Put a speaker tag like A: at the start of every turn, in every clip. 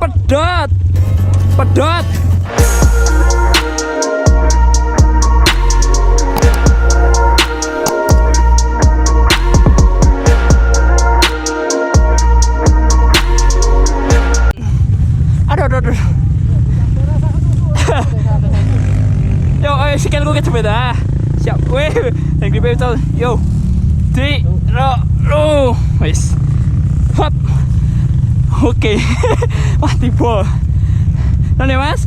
A: pedot. Pedot. Aduh. Yo, ayo sekian gue ke dah. Siap, weh. Yang di betul. Yo. Tiro. Wes. Hop. Oke. Wah, tiba. None Mas.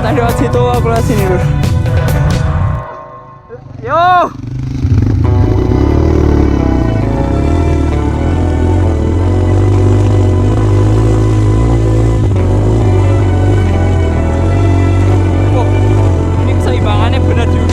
A: Tadi lewat situ, aku lewat sini dulu. Yo. Oh, ini keseimbangannya benar juga.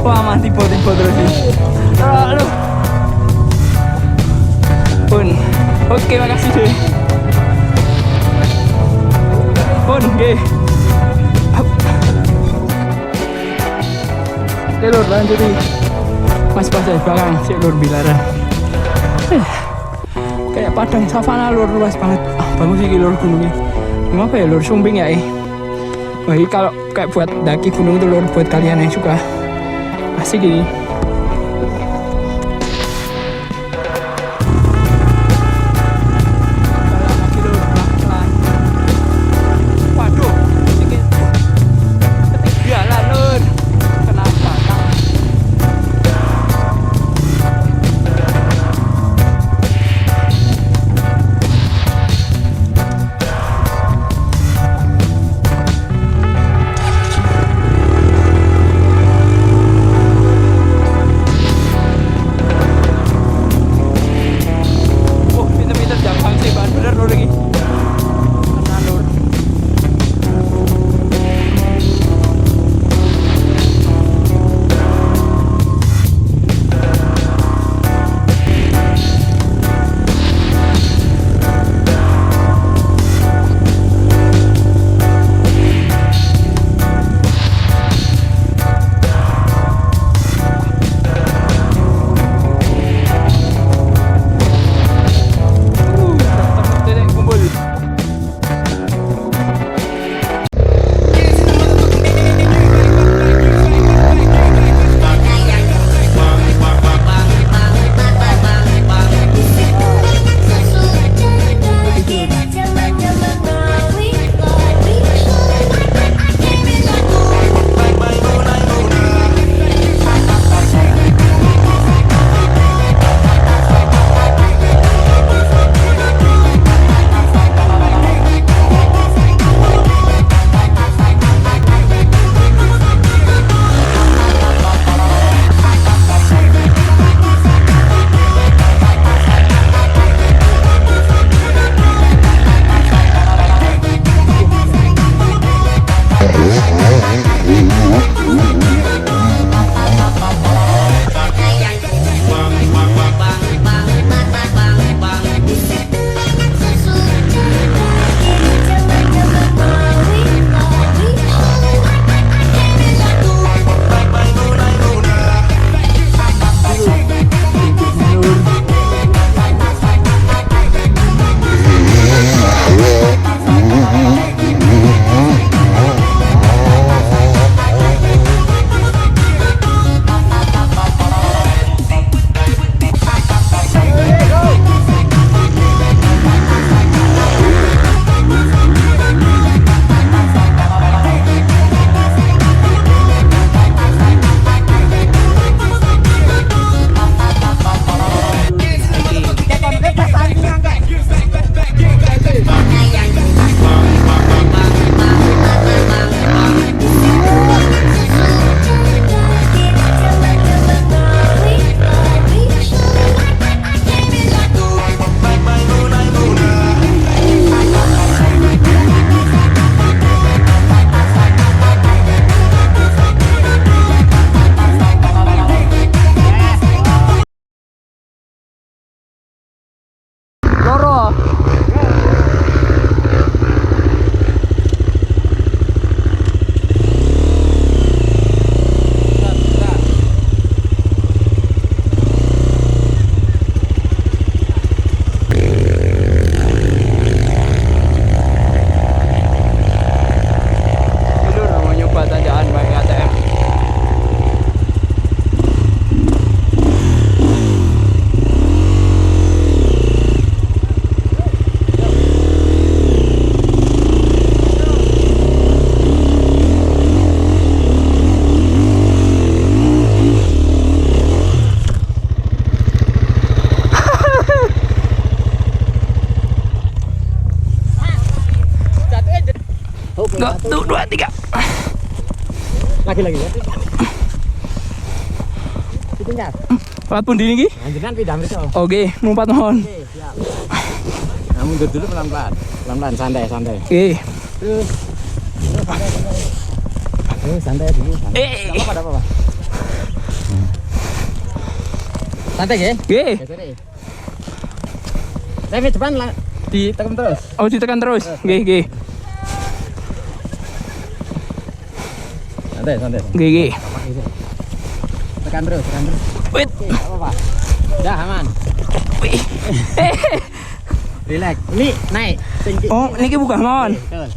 A: Wah, mah tipe terus nih. Aduh. Pun. Oke, makasih deh. Pun, oke. Oke, Lur, lanjut nih. Mas pas dari belakang, si Lur bilaran. Kayak padang savana, Lur, luas banget. Bagus sih Lur gunungnya. Kenapa ya, Lur, sumbing ya, Wah, ini kalau kayak buat daki gunung itu, Lur, buat kalian yang suka asik gini.
B: Satu, dua, tiga.
C: Lagi ya. Ditinggal.
A: Pelat pun dini ki?
C: Anjenengan pindah mriko.
A: Oke, numpat mohon.
C: Oke, siap. Nah, mundur dulu pelan-pelan. Pelan-pelan, santai.
A: Oke.
C: Terus. Santai dulu. Santai. Apa? Santai ya?
A: Oke.
C: Rem depan ditekan terus.
A: Oh, ditekan terus. Oke.
C: Santai.
A: Oke.
C: Tekan terus.
A: Wait.
C: Oke, apa? Udah aman.
A: Wih.
C: Relax. Ini naik. Tinggi.
A: Oh, niki buka mohon.
C: Betul.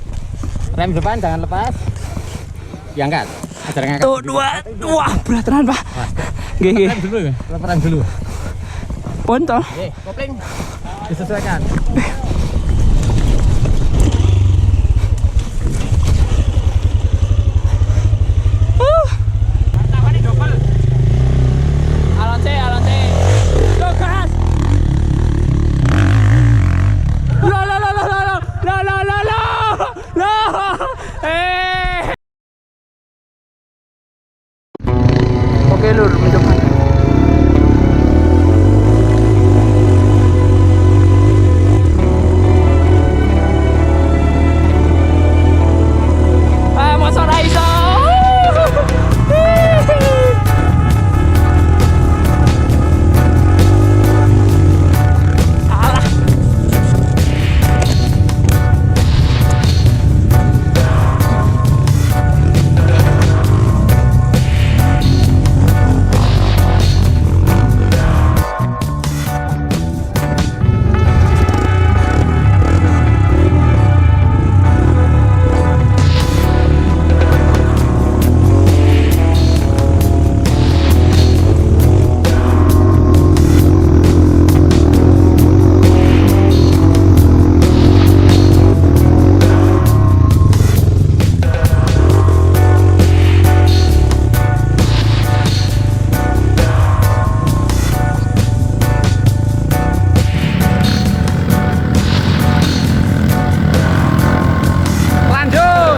C: Rem depan jangan lepas. Diangkat. Ajar ngangkat.
A: Tuh, 2. Wah, berat tenan, Pak. Oke.
C: Rem dulu ya. Rem dulu.
A: Pon toh.
C: Oke, kopling. Disesuaikan.
A: Alonce. Go gas. Lo. Oke, Lur, mencoba. Motor iso. Alah. Lanjut.